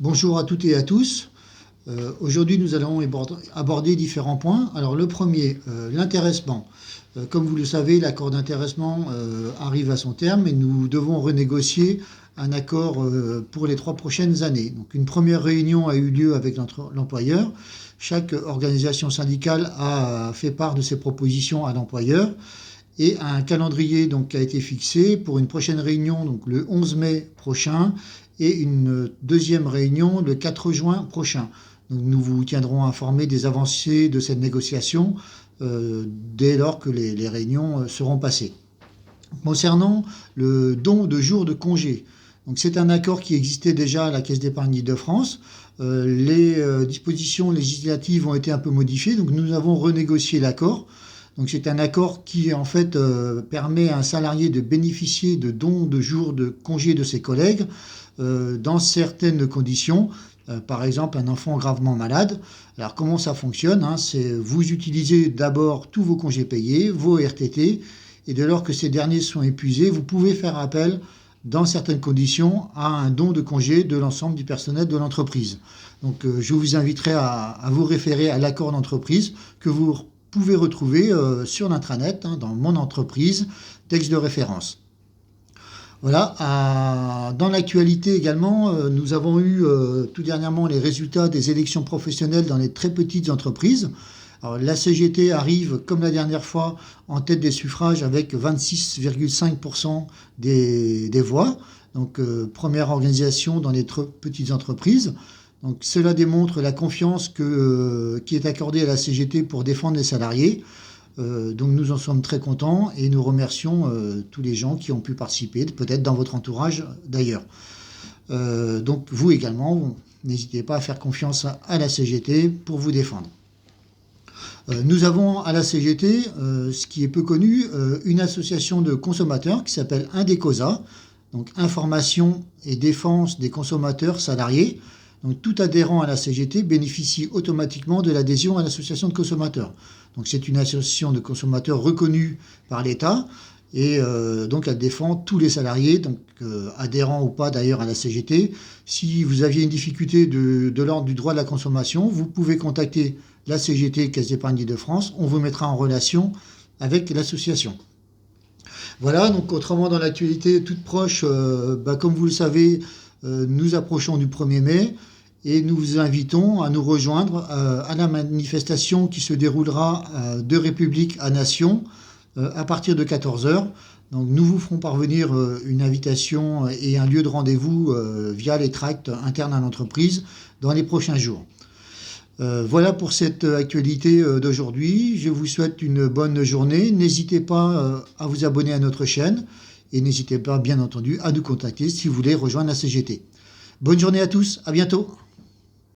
Bonjour à toutes et à tous. Aujourd'hui, nous allons aborder différents points. Alors, le premier, l'intéressement. Comme vous le savez, l'accord d'intéressement arrive à son terme et nous devons renégocier un accord pour les 3 prochaines années. Donc, une première réunion a eu lieu avec l'employeur. Chaque organisation syndicale a fait part de ses propositions à l'employeur et un calendrier donc, a été fixé pour une prochaine réunion donc, le 11 mai prochain et une deuxième réunion le 4 juin prochain. Donc, nous vous tiendrons informés des avancées de cette négociation dès lors que les réunions seront passées. Concernant le don de jours de congé, donc c'est un accord qui existait déjà à la Caisse d'épargne d'Île-de-France. Les dispositions législatives ont été un peu modifiées, donc nous avons renégocié l'accord. Donc c'est un accord qui en fait permet à un salarié de bénéficier de dons de jours de congé de ses collègues dans certaines conditions. Par exemple, un enfant gravement malade. Alors comment ça fonctionne, c'est vous utilisez d'abord tous vos congés payés, vos RTT, et dès lors que ces derniers sont épuisés, vous pouvez faire appel dans certaines conditions à un don de congé de l'ensemble du personnel de l'entreprise. Donc je vous inviterai à vous référer à l'accord d'entreprise que vous pouvez retrouver sur l'intranet, dans mon entreprise, texte de référence. Voilà, dans l'actualité également, nous avons eu tout dernièrement les résultats des élections professionnelles dans les très petites entreprises. Alors, la CGT arrive, comme la dernière fois, en tête des suffrages avec 26,5% des voix. Donc, première organisation dans les très petites entreprises. Donc, cela démontre la confiance qui est accordée à la CGT pour défendre les salariés. Donc nous en sommes très contents et nous remercions tous les gens qui ont pu participer, peut-être dans votre entourage d'ailleurs. Donc vous également, n'hésitez pas à faire confiance à la CGT pour vous défendre. Nous avons à la CGT, ce qui est peu connu, une association de consommateurs qui s'appelle Indecosa, donc Information et Défense des consommateurs salariés. Donc tout adhérent à la CGT bénéficie automatiquement de l'adhésion à l'association de consommateurs. Donc c'est une association de consommateurs reconnue par l'État et donc elle défend tous les salariés, donc adhérents ou pas d'ailleurs à la CGT. Si vous aviez une difficulté de l'ordre du droit de la consommation, vous pouvez contacter la CGT, Caisse d'épargne d'Île-de-France. On vous mettra en relation avec l'association. Voilà, donc autrement dans l'actualité toute proche, comme vous le savez, nous approchons du 1er mai. Et nous vous invitons à nous rejoindre à la manifestation qui se déroulera de République à Nation à partir de 14h. Donc nous vous ferons parvenir une invitation et un lieu de rendez-vous via les tracts internes à l'entreprise dans les prochains jours. Voilà pour cette actualité d'aujourd'hui. Je vous souhaite une bonne journée. N'hésitez pas à vous abonner à notre chaîne et n'hésitez pas bien entendu à nous contacter si vous voulez rejoindre la CGT. Bonne journée à tous, à bientôt.